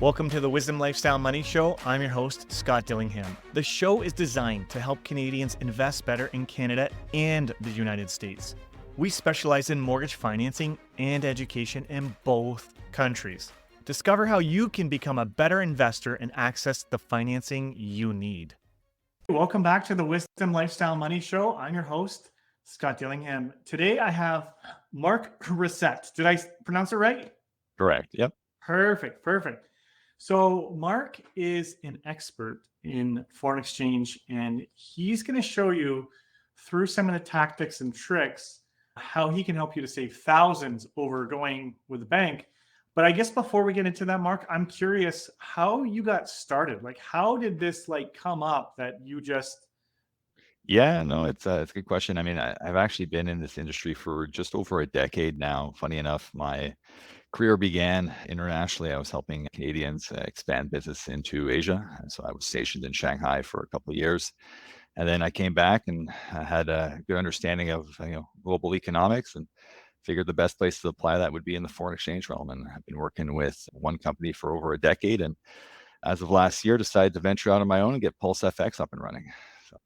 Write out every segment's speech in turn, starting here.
Welcome to the Wisdom Lifestyle Money Show. I'm your host, Scott Dillingham. The show is designed to help Canadians invest better in Canada and the United States. We specialize in mortgage financing and education in both countries. Discover how you can become a better investor and access the financing you need. Welcome back to the Wisdom Lifestyle Money Show. I'm your host, Scott Dillingham. Today I have Mark Reset. Did I pronounce it right? Correct. Yep. Perfect. So Mark is an expert in foreign exchange, and he's going to show you through some of the tactics and tricks how he can help you to save thousands over going with the bank. But I guess before we get into that, Mark, I'm curious how you got started. Like, how did this come up that you just... Yeah, no, it's a good question. I mean, I've actually been in this industry for just over a decade now. Funny enough, my career began internationally. I was helping Canadians expand business into Asia. So I was stationed in Shanghai for a couple of years. And then I came back and I had a good understanding of global economics and figured the best place to apply that would be in the foreign exchange realm. And I've been working with one company for over a decade. And as of last year, decided to venture out on my own and get Pulse FX up and running. So.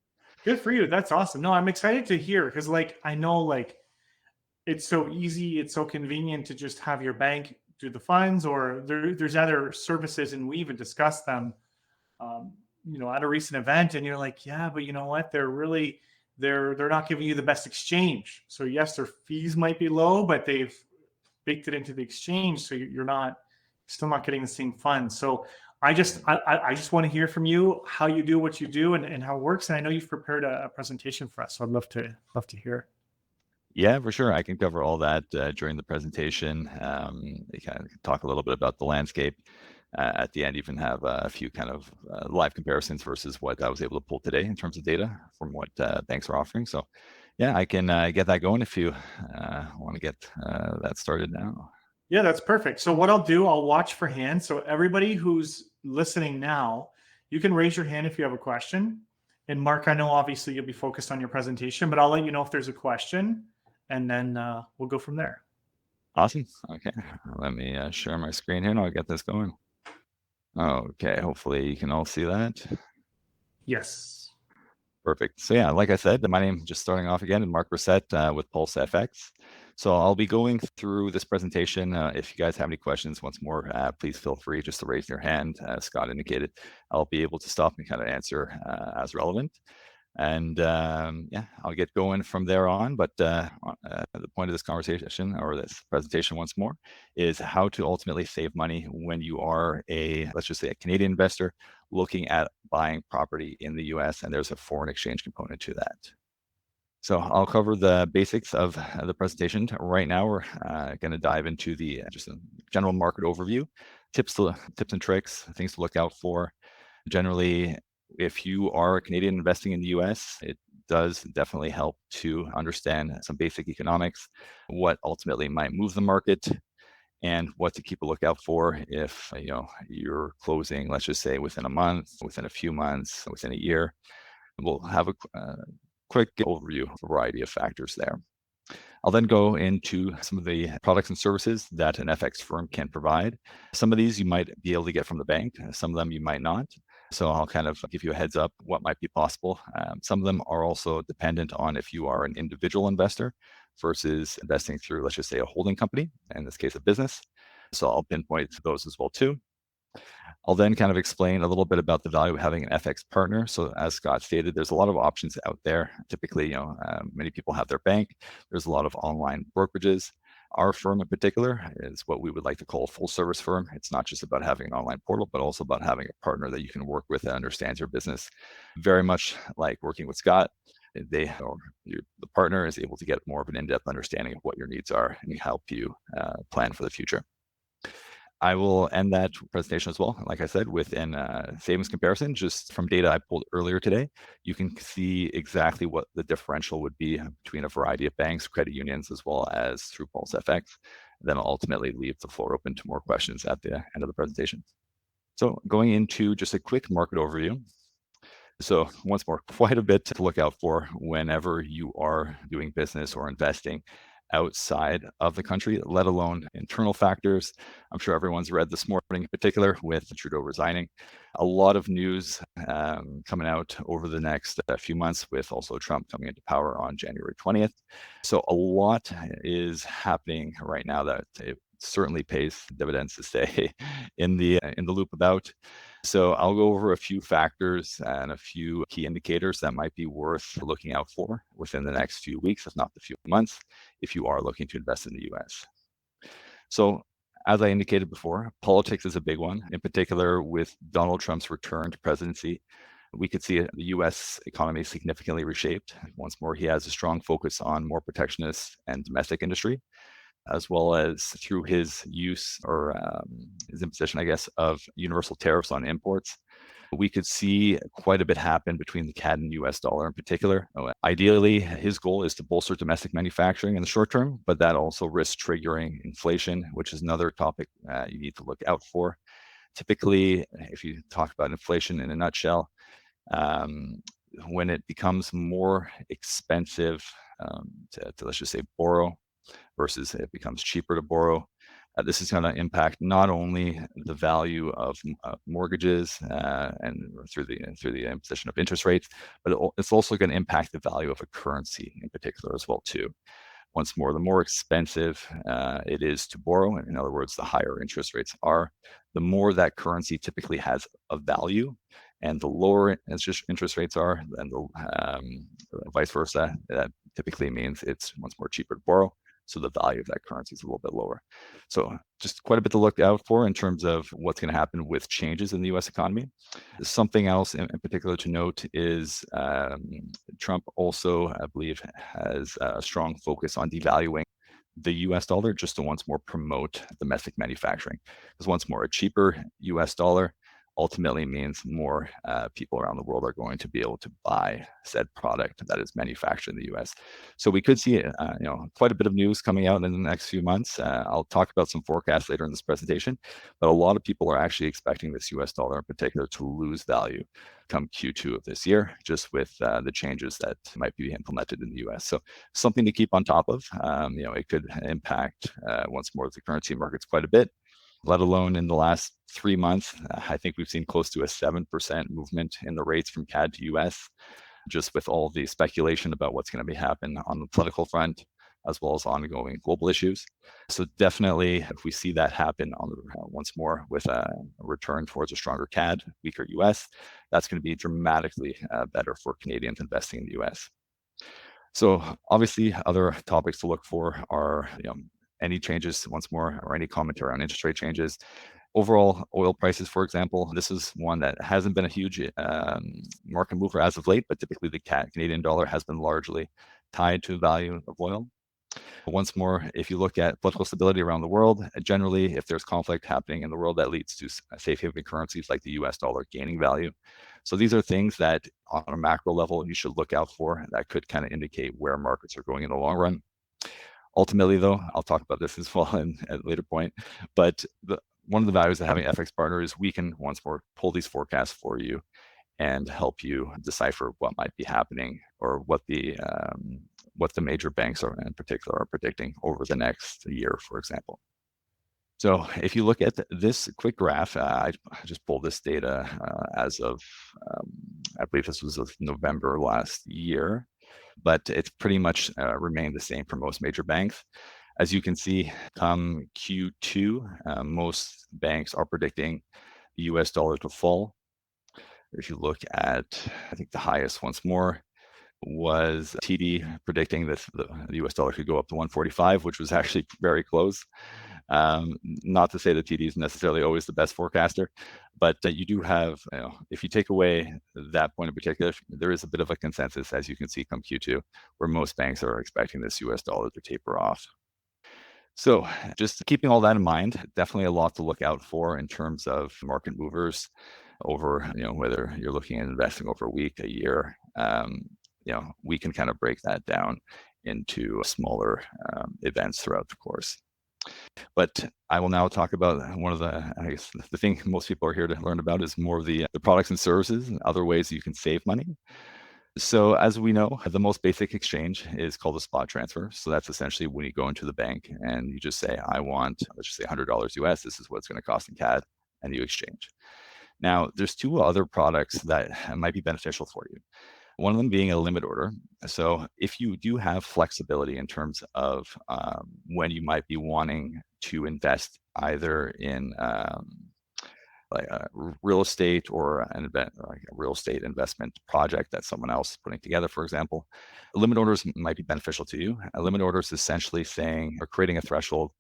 Good for you. That's awesome. No, I'm excited to hear because I know it's so easy, it's so convenient to just have your bank do the funds, or there's other services, and we even discussed them, at a recent event. And you're like, yeah, but you know what? They're not giving you the best exchange. So yes, their fees might be low, but they've baked it into the exchange, so you're still not getting the same funds. So I just want to hear from you how you do what you do and how it works. And I know you've prepared a presentation for us, so I'd love to hear. Yeah, for sure. I can cover all that during the presentation. You kind of talk a little bit about the landscape. At the end, even have a few kind of live comparisons versus what I was able to pull today in terms of data from what banks are offering. So yeah, I can get that going if you want to get that started now. Yeah, that's perfect. So what I'll do, I'll watch for hands. So everybody who's listening now, you can raise your hand if you have a question. And Mark, I know obviously you'll be focused on your presentation, but I'll let you know if there's a question, and then we'll go from there. Awesome. Okay, let me share my screen here and I'll get this going. Okay, hopefully you can all see that. Yes. Perfect. So yeah, like I said, my name, just starting off again, is Mark Reset with Pulse FX. So I'll be going through this presentation. If you guys have any questions, once more, please feel free just to raise your hand. As Scott indicated, I'll be able to stop and kind of answer as relevant. And yeah, I'll get going from there on. But the point of this conversation, or this presentation once more, is how to ultimately save money when you are let's just say a Canadian investor looking at buying property in the US, and there's a foreign exchange component to that. So I'll cover the basics of the presentation. Right now, we're going to dive into just a general market overview, tips and tricks, things to look out for. Generally, if you are a Canadian investing in the US, it does definitely help to understand some basic economics, what ultimately might move the market, and what to keep a lookout for if you're closing, let's just say within a month, within a few months, within a year. We'll have a quick overview of a variety of factors there. I'll then go into some of the products and services that an FX firm can provide. Some of these you might be able to get from the bank, some of them you might not. So I'll kind of give you a heads up what might be possible. Some of them are also dependent on if you are an individual investor versus investing through, let's just say, a holding company, in this case, a business. So I'll pinpoint those as well too. I'll then kind of explain a little bit about the value of having an FX partner. So as Scott stated, there's a lot of options out there. Typically, many people have their bank. There's a lot of online brokerages. Our firm in particular is what we would like to call a full service firm. It's not just about having an online portal, but also about having a partner that you can work with that understands your business. Very much like working with Scott, the partner is able to get more of an in-depth understanding of what your needs are and help you plan for the future. I will end that presentation as well, like I said, with a savings comparison just from data I pulled earlier today. You can see exactly what the differential would be between a variety of banks, credit unions, as well as through Pulse FX. Then I'll ultimately leave the floor open to more questions at the end of the presentation. So going into just a quick market overview. So once more, quite a bit to look out for whenever you are doing business or investing outside of the country, let alone internal factors. I'm sure everyone's read this morning in particular with Trudeau resigning. A lot of news coming out over the next few months, with also Trump coming into power on January 20th. So a lot is happening right now that it certainly pays dividends to stay in the loop about. So I'll go over a few factors and a few key indicators that might be worth looking out for within the next few weeks, if not the few months, if you are looking to invest in the US. So as I indicated before, politics is a big one, in particular with Donald Trump's return to presidency. We could see the US economy significantly reshaped. Once more, he has a strong focus on more protectionist and domestic industry, as well as through his use or his imposition, I guess, of universal tariffs on imports. We could see quite a bit happen between the CAD and US dollar in particular. Ideally, his goal is to bolster domestic manufacturing in the short term, but that also risks triggering inflation, which is another topic you need to look out for. Typically, if you talk about inflation in a nutshell, when it becomes more expensive to let's just say borrow versus it becomes cheaper to borrow, this is going to impact not only the value of mortgages and through the imposition of interest rates, but it's also going to impact the value of a currency in particular as well too. Once more, the more expensive it is to borrow, in other words, the higher interest rates are, the more that currency typically has a value, and the lower interest rates are, and the vice versa. That typically means it's once more cheaper to borrow, so the value of that currency is a little bit lower. So just quite a bit to look out for in terms of what's going to happen with changes in the U.S. economy. Something else in particular to note is Trump also, I believe, has a strong focus on devaluing the US dollar just to once more promote domestic manufacturing. Because once more, a cheaper US dollar ultimately means more people around the world are going to be able to buy said product that is manufactured in the U.S. So we could see, quite a bit of news coming out in the next few months. I'll talk about some forecasts later in this presentation, but a lot of people are actually expecting this U.S. dollar in particular to lose value come Q2 of this year, just with the changes that might be implemented in the U.S. So something to keep on top of. It could impact once more the currency markets quite a bit, let alone in the last 3 months. I think we've seen close to a 7% movement in the rates from CAD to US, just with all the speculation about what's going to be happening on the political front, as well as ongoing global issues. So definitely, if we see that happen once more with a return towards a stronger CAD, weaker US, that's going to be dramatically better for Canadians investing in the US. So obviously, other topics to look for are any changes once more, or any commentary on interest rate changes. Overall oil prices, for example, this is one that hasn't been a huge market mover as of late, but typically the Canadian dollar has been largely tied to the value of oil. Once more, if you look at political stability around the world, generally, if there's conflict happening in the world, that leads to safe haven currencies like the US dollar gaining value. So these are things that on a macro level you should look out for that could kind of indicate where markets are going in the long run. Ultimately, though, I'll talk about this as well at a later point, but one of the values of having FX partner is we can once more pull these forecasts for you and help you decipher what might be happening, or what the major banks are in particular are predicting over the next year, for example. So if you look at this quick graph, I just pulled this data as of, I believe this was of November last year, but it's pretty much remained the same for most major banks. As you can see, come Q2, most banks are predicting the US dollar to fall. If you look at, I think the highest once more was TD predicting that the US dollar could go up to 145, which was actually very close. Not to say that TD is necessarily always the best forecaster, but you do have, if you take away that point in particular, there is a bit of a consensus, as you can see come Q2, where most banks are expecting this US dollar to taper off. So just keeping all that in mind, definitely a lot to look out for in terms of market movers over, whether you're looking at investing over a week, a year. We can kind of break that down into smaller events throughout the course. But I will now talk about one of the thing most people are here to learn about is more of the products and services and other ways you can save money. So as we know, the most basic exchange is called a spot transfer. So that's essentially when you go into the bank and you just say, I want, let's just say $100 US. This is what it's going to cost in CAD, and you exchange. Now, there's two other products that might be beneficial for you. One of them being a limit order. So if you do have flexibility in terms of when you might be wanting to invest either in like a real estate or an event, like a real estate investment project that someone else is putting together, for example, limit orders might be beneficial to you. A limit order is essentially saying or creating a threshold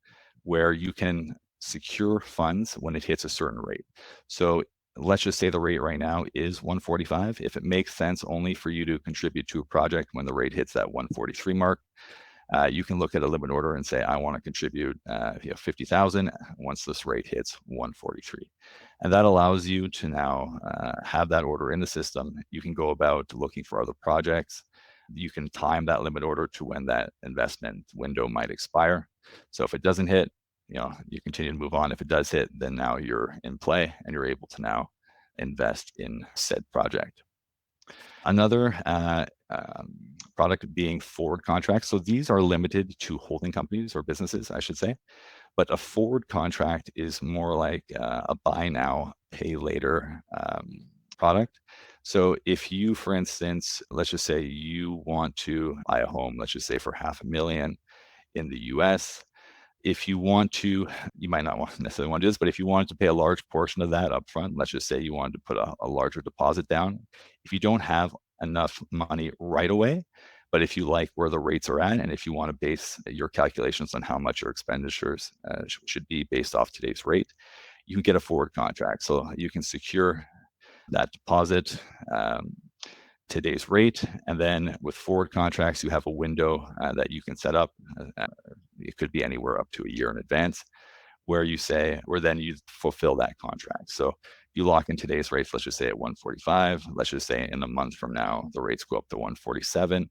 where you can secure funds when it hits a certain rate. So let's just say the rate right now is 145. If it makes sense only for you to contribute to a project when the rate hits that 143 mark, you can look at a limit order and say, I want to contribute 50,000 once this rate hits 143. And that allows you to now have that order in the system. You can go about looking for other projects. You can time that limit order to when that investment window might expire. So if it doesn't hit, you continue to move on. If it does hit, then now you're in play and you're able to now invest in said project. Another product being forward contracts. So these are limited to holding companies or businesses, I should say. But a forward contract is more like a buy now, pay later product. So if you, for instance, let's just say you want to buy a home, let's just say for $500,000 in the US, if you want to, you might not necessarily want to do this, but if you wanted to pay a large portion of that up front, let's just say you wanted to put a larger deposit down, if you don't have enough money right away, but if you like where the rates are at, and if you want to base your calculations on how much your expenditures should be based off today's rate, you can get a forward contract. So you can secure that deposit, today's rate, and then with forward contracts, you have a window that you can set up. It could be anywhere up to a year in advance, where you say, or then you fulfill that contract. So you lock in today's rates, let's just say at 145. Let's just say in a month from now, the rates go up to 147.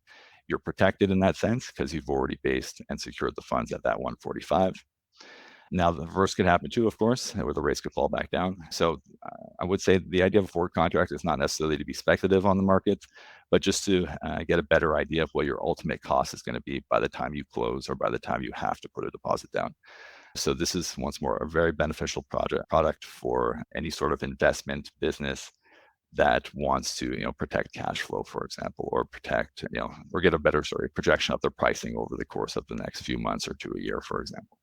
You're protected in that sense because you've already based and secured the funds at that 145. Now, the reverse could happen too, of course, where the rates could fall back down. So I would say the idea of a forward contract is not necessarily to be speculative on the market, but just to get a better idea of what your ultimate cost is going to be by the time you close or by the time you have to put a deposit down. So this is, once more, a very beneficial product for any sort of investment business that wants to, protect cash flow, for example, or protect, or get a better projection of their pricing over the course of the next few months or to a year, for example.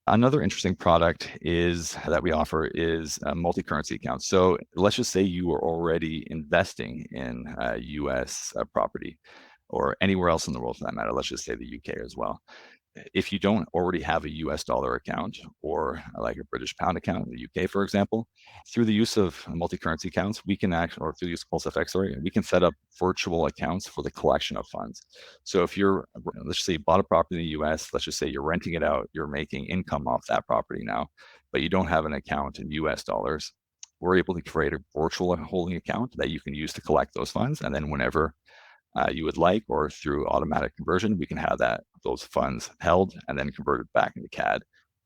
Another interesting product that we offer is multi-currency accounts. So let's just say you are already investing in US property or anywhere else in the world for that matter. Let's just say the UK as well. If you don't already have a US dollar account or like a British pound account in the UK, for example, through the use of multi-currency accounts, we can or through the use of PulseFX, we can set up virtual accounts for the collection of funds. So if let's just say you bought a property in the US, let's just say you're renting it out, you're making income off that property now, but you don't have an account in US dollars, we're able to create a virtual holding account that you can use to collect those funds. And then whenever you would like, or through automatic conversion, we can have those funds held and then converted back into CAD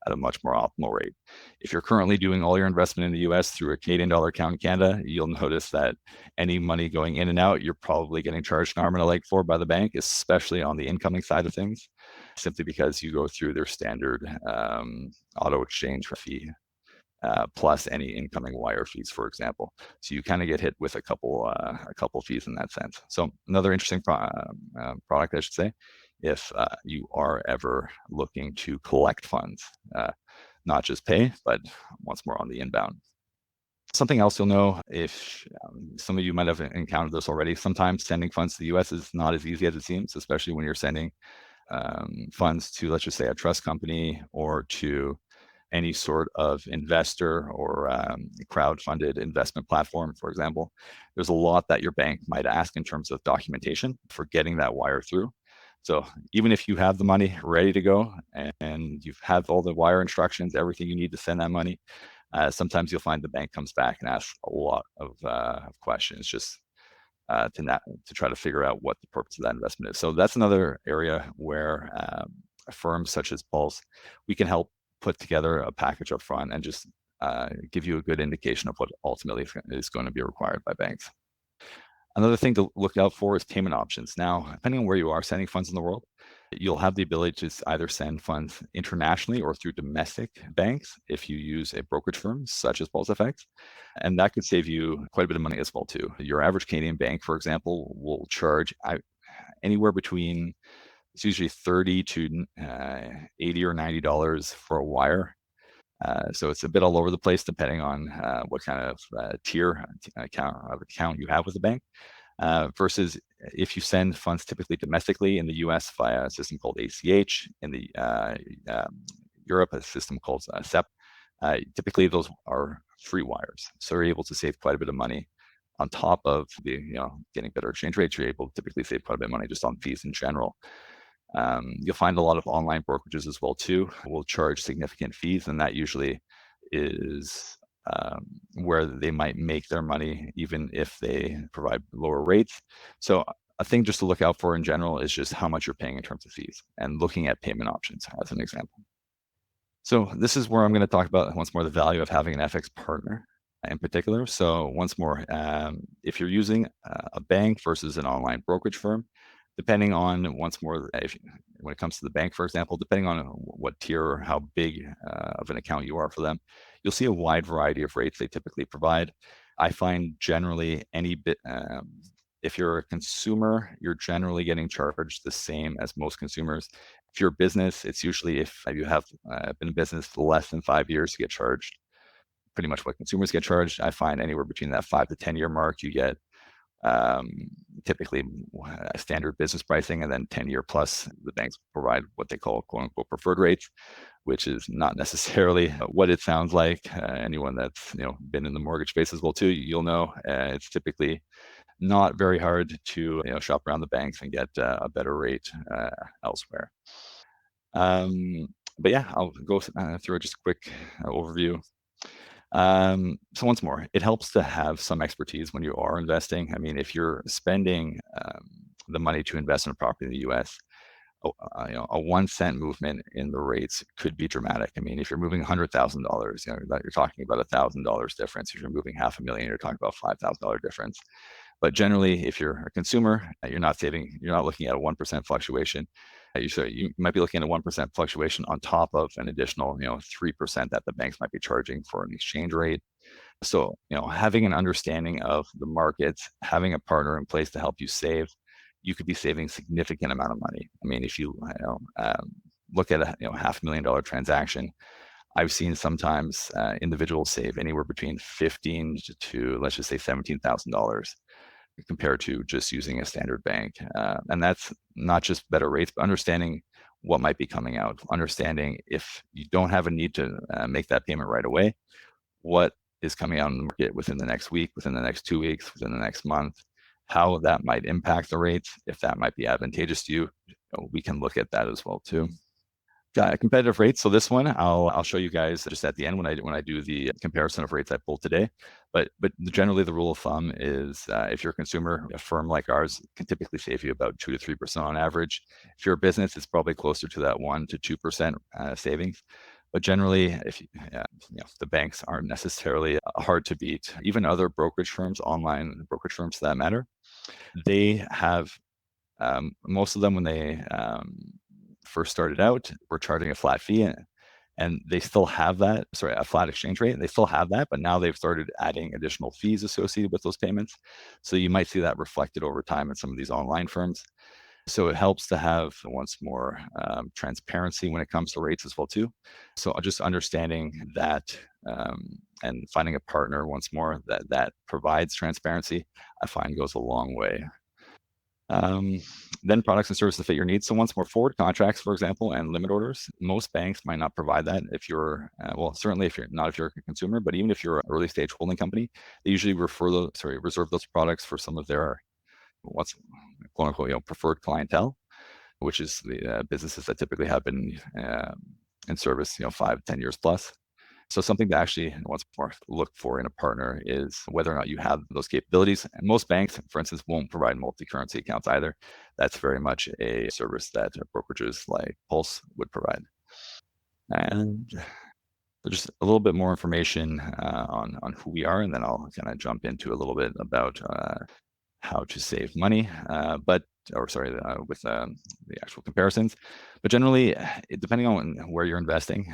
at a much more optimal rate. If you're currently doing all your investment in the US through a Canadian dollar account in Canada, you'll notice that any money going in and out, you're probably getting charged an arm and a leg for by the bank, especially on the incoming side of things, simply because you go through their standard auto exchange fee. Plus any incoming wire fees, for example. So you kind of get hit with a couple fees in that sense. So another interesting product, I should say, if you are ever looking to collect funds, not just pay, but once more on the inbound. Something else you'll know, if some of you might have encountered this already, sometimes sending funds to the US is not as easy as it seems, especially when you're sending funds to, let's just say, a trust company or to any sort of investor or crowd-funded investment platform, for example. There's a lot that your bank might ask in terms of documentation for getting that wire through. So even if you have the money ready to go and you have all the wire instructions, everything you need to send that money, sometimes you'll find the bank comes back and asks a lot of questions just to try to figure out what the purpose of that investment is. So that's another area where firms such as Pulse, we can help put together a package up front and just give you a good indication of what ultimately is going to be required by banks. Another thing to look out for is payment options. Now, depending on where you are sending funds in the world, you'll have the ability to either send funds internationally or through domestic banks if you use a brokerage firm such as PulseFX. And that could save you quite a bit of money as well too. Your average Canadian bank, for example, will charge anywhere between, it's usually 30 to 80 or $90 for a wire. So it's a bit all over the place depending on what kind of tier account you have with the bank. Versus if you send funds typically domestically in the US via a system called ACH, in the Europe, a system called SEP. Typically, those are free wires, so you're able to save quite a bit of money on top of getting better exchange rates. You're able to typically save quite a bit of money just on fees in general. You'll find a lot of online brokerages as well too will charge significant fees, and that usually is where they might make their money even if they provide lower rates. So a thing just to look out for in general is just how much you're paying in terms of fees and looking at payment options as an example. So this is where I'm going to talk about once more the value of having an FX partner in particular. So once more, if you're using a bank versus an online brokerage firm, depending on once more, when it comes to the bank, for example, depending on what tier or how big of an account you are for them, you'll see a wide variety of rates they typically provide. I find generally if you're a consumer, you're generally getting charged the same as most consumers. If you're a business, it's usually if you have been in business for less than 5 years, you get charged pretty much what consumers get charged. I find anywhere between that 5 to 10 year mark, you get typically a standard business pricing, and then 10-year plus, the banks provide what they call quote unquote preferred rates, which is not necessarily what it sounds like. Anyone that's been in the mortgage space as well too, you'll know it's typically not very hard to shop around the banks and get a better rate elsewhere. But yeah, I'll go through just a quick overview. So once more, it helps to have some expertise when you are investing. I mean, if you're spending the money to invest in a property in the US, a 1 cent movement in the rates could be dramatic. I mean, if you're moving $100,000, you're talking about $1,000 difference. If you're moving $500,000, you're talking about $5,000 difference. But generally, if you're a consumer, you're not looking at a 1% fluctuation. You might be looking at a 1% fluctuation on top of an additional 3% that the banks might be charging for an exchange rate. So having an understanding of the markets, having a partner in place to help you save, you could be saving significant amount of money. I mean, if you look at a $500,000 transaction, I've seen sometimes individuals save anywhere between $15,000 to let's just say $17,000 compared to just using a standard bank. And that's not just better rates, but understanding what might be coming out, understanding if you don't have a need to make that payment right away, what is coming out in the market within the next week, within the next 2 weeks, within the next month, how that might impact the rates, if that might be advantageous to you, we can look at that as well too. Competitive rates. So this one, I'll show you guys just at the end when I do the comparison of rates I pulled today. But generally, the rule of thumb is if you're a consumer, a firm like ours can typically save you about 2 to 3% on average. If you're a business, it's probably closer to that 1 to 2% savings. But generally, if the banks aren't necessarily hard to beat. Even other brokerage firms, online brokerage firms for that matter, they have most of them when they first started out were charging a flat fee, and they still have that, a flat exchange rate. They still have that, but now they've started adding additional fees associated with those payments. So you might see that reflected over time in some of these online firms. So it helps to have once more transparency when it comes to rates as well too. So just understanding that and finding a partner once more that provides transparency, I find goes a long way. Then products and services that fit your needs. So once more, forward contracts, for example, and limit orders. Most banks might not provide that if you're, certainly if you're a consumer, but even if you're an early stage holding company, they usually reserve those products for some of their what's quote unquote preferred clientele, which is the businesses that typically have been in service 5-10 years plus. So something to actually once more look for in a partner is whether or not you have those capabilities. And most banks, for instance, won't provide multi-currency accounts either. That's very much a service that brokerages like Pulse would provide. And just a little bit more information on who we are, and then I'll kind of jump into a little bit about how to save money, with the actual comparisons. But generally, depending on where you're investing,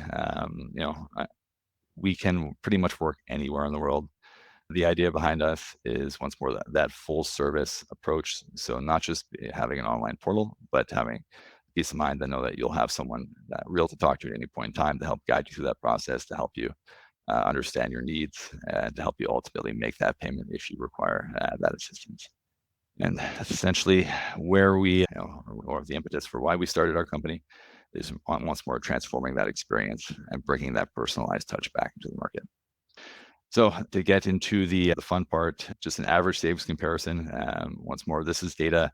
we can pretty much work anywhere in the world. The idea behind us is once more that full service approach. So not just having an online portal, but having peace of mind to know that you'll have someone real to talk to at any point in time to help guide you through that process, to help you understand your needs, and to help you ultimately make that payment if you require that assistance. And that's essentially where or the impetus for why we started our company, is once more transforming that experience and bringing that personalized touch back into the market. So to get into the fun part, just an average savings comparison. Once more, this is data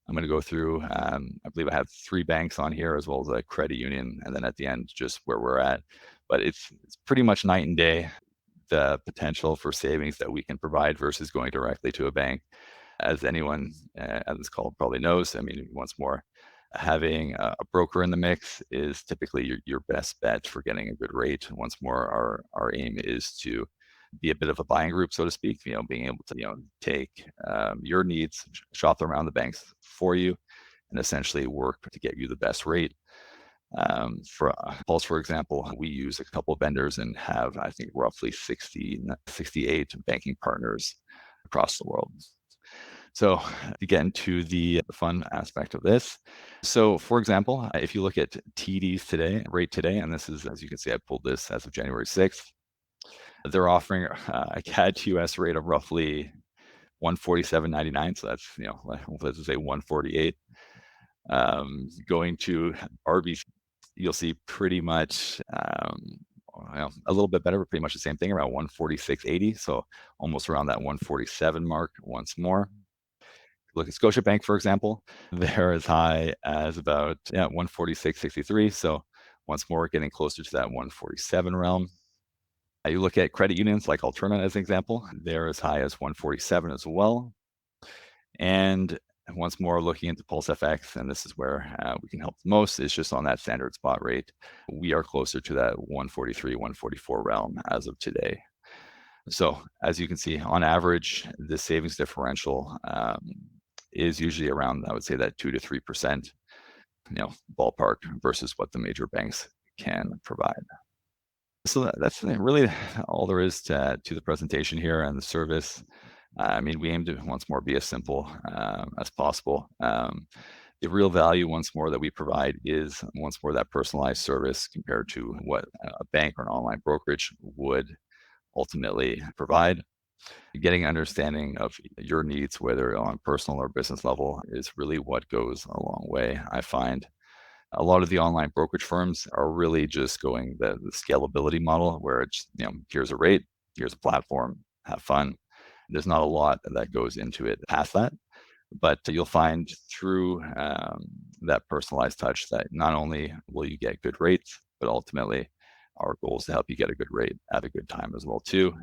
I'm going to go through. I believe I have 3 banks on here, as well as a credit union, and then at the end, just where we're at. But it's pretty much night and day, the potential for savings that we can provide versus going directly to a bank. As anyone on this call probably knows, I mean, once more, having a broker in the mix is typically your best bet for getting a good rate. Once more, our aim is to be a bit of a buying group, so to speak, being able to, take your needs, shop around the banks for you, and essentially work to get you the best rate. For Pulse, for example, we use a couple of vendors and have, I think, roughly 68 banking partners across the world. So to get into the fun aspect of this. So for example, if you look at TD's rate today, and this is, as you can see, I pulled this as of January 6th, they're offering a CAD to US rate of roughly 147.99. So that's, let's just say 148. Going to RBC, you'll see pretty much a little bit better, but pretty much the same thing, around 146.80. So almost around that 147 mark once more. Look at Scotiabank, for example, they're as high as about 146.63. So once more, getting closer to that 147 realm. You look at credit unions like Alterna as an example, they're as high as 147 as well. And once more, looking into Pulse FX, and this is where we can help the most, is just on that standard spot rate. We are closer to that 143, 144 realm as of today. So as you can see, on average, the savings differential is usually around, I would say, that 2 to 3%, ballpark versus what the major banks can provide. So that's really all there is to the presentation here and the service. I mean, we aim to once more be as simple as possible. The real value, once more, that we provide is once more that personalized service compared to what a bank or an online brokerage would ultimately provide. Getting understanding of your needs, whether on personal or business level, is really what goes a long way. I find a lot of the online brokerage firms are really just going the scalability model, where it's, here's a rate, here's a platform, have fun. There's not a lot that goes into it past that. But you'll find through that personalized touch that not only will you get good rates, but ultimately our goal is to help you get a good rate at a good time as well too,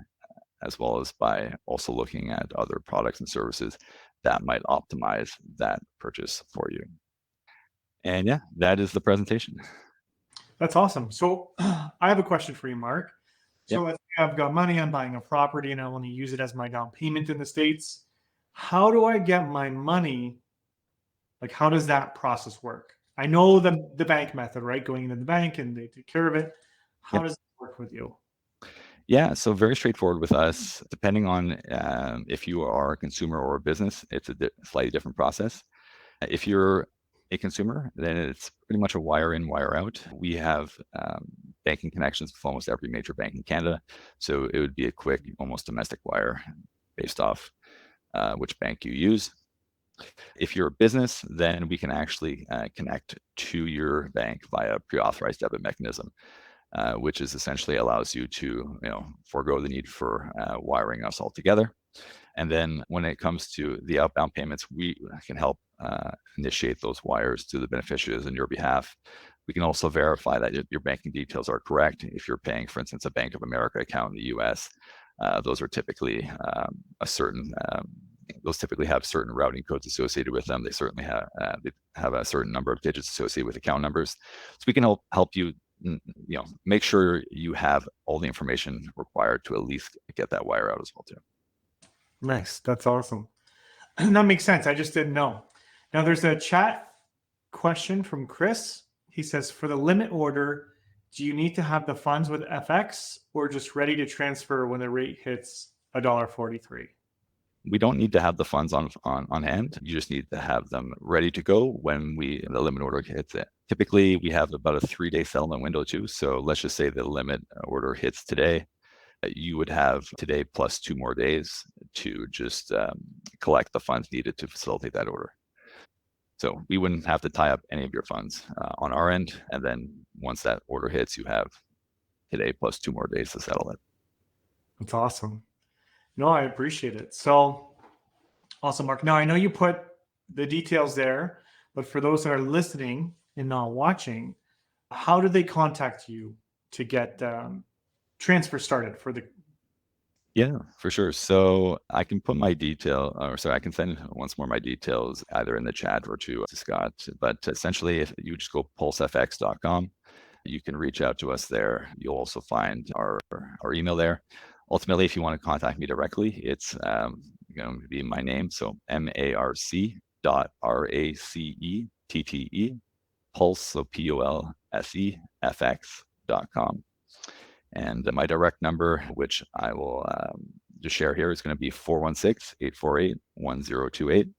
as well as by also looking at other products and services that might optimize that purchase for you. And yeah, that is the presentation. That's awesome. So I have a question for you, Mark. So Yep. let's say I've got money, I'm buying a property, and I want to use it as my down payment in the States. How do I get my money? Like, how does that process work? I know the bank method, right? Going into the bank and they take care of it. How Yep. does it work with you? Yeah, so very straightforward with us. Depending on if you are a consumer or a business, it's a slightly different process. If you're a consumer, then it's pretty much a wire in, wire out. We have banking connections with almost every major bank in Canada, so it would be a quick, almost domestic wire based off which bank you use. If you're a business, then we can actually connect to your bank via pre-authorized debit mechanism, which is essentially allows you to forego the need for wiring us altogether. And then when it comes to the outbound payments, we can help initiate those wires to the beneficiaries on your behalf. We can also verify that your banking details are correct. If you're paying, for instance, a Bank of America account in the US, those are typically those typically have certain routing codes associated with them. They certainly have a certain number of digits associated with account numbers. So we can help you make sure you have all the information required to at least get that wire out as well too. Nice. That's awesome. That makes sense. I just didn't know. Now there's a chat question from Chris. He says, for the limit order, do you need to have the funds with FX or just ready to transfer when the rate hits $1.43? We don't need to have the funds on hand. You just need to have them ready to go when the limit order hits it. Typically, we have about a 3-day settlement window too. So let's just say the limit order hits today. You would have today plus 2 more days to just collect the funds needed to facilitate that order. So we wouldn't have to tie up any of your funds on our end. And then once that order hits, you have today plus 2 more days to settle it. That's awesome. No, I appreciate it. So awesome, Mark. Now I know you put the details there, but for those that are listening and not watching, how do they contact you to get transfer started for the? Yeah, for sure. So I can put my I can send once more my details either in the chat or to Scott. But essentially, if you just go pulsefx.com, you can reach out to us there. You'll also find our email there. Ultimately, if you want to contact me directly, it's going to be my name. So marc.racette, pulse, so POLSEFX.com. And my direct number, which I will just share here, is going to be 416-848-1028.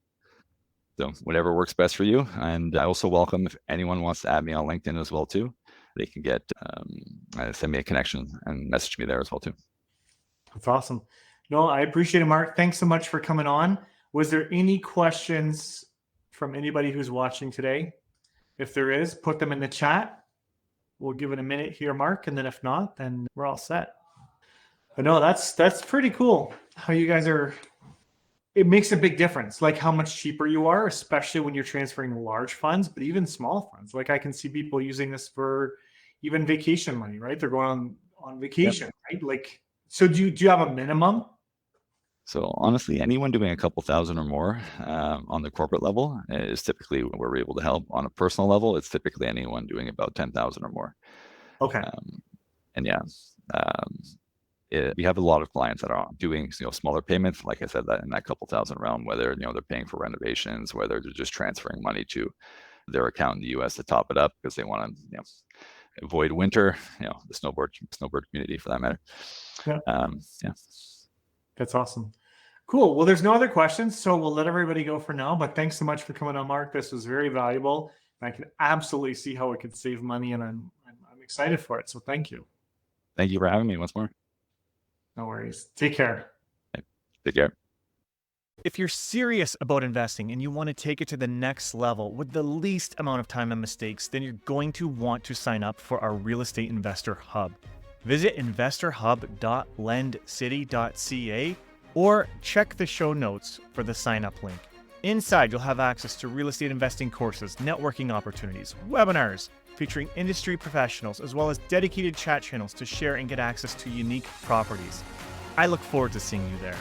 So whatever works best for you. And I also welcome if anyone wants to add me on LinkedIn as well too. They can get send me a connection and message me there as well too. That's awesome. No, I appreciate it, Mark. Thanks so much for coming on. Was there any questions from anybody who's watching today? If there is, put them in the chat. We'll give it a minute here, Mark, and then if not, then we're all set. But no, that's pretty cool how you guys are. It makes a big difference, like how much cheaper you are, especially when you're transferring large funds, but even small funds. Like I can see people using this for even vacation money, right? They're going on vacation, right? Like, so do you have a minimum? So honestly, anyone doing a couple thousand or more on the corporate level is typically where we're able to help. On a personal level, it's typically anyone doing about 10,000 or more. Okay. And yeah, we have a lot of clients that are doing smaller payments, like I said, that in that couple thousand realm, whether they're paying for renovations, whether they're just transferring money to their account in the US to top it up because they want to avoid winter, the snowboard community for that matter. Yeah. Yeah. That's awesome. Cool. Well, there's no other questions, so we'll let everybody go for now. But thanks so much for coming on, Mark. This was very valuable. And I can absolutely see how it could save money, and I'm excited for it. So thank you. Thank you for having me once more. No worries. Take care. Take care. If you're serious about investing and you want to take it to the next level with the least amount of time and mistakes, then you're going to want to sign up for our Real Estate Investor Hub. Visit investorhub.lendcity.ca or check the show notes for the sign up link. Inside, you'll have access to real estate investing courses, networking opportunities, webinars featuring industry professionals, as well as dedicated chat channels to share and get access to unique properties. I look forward to seeing you there.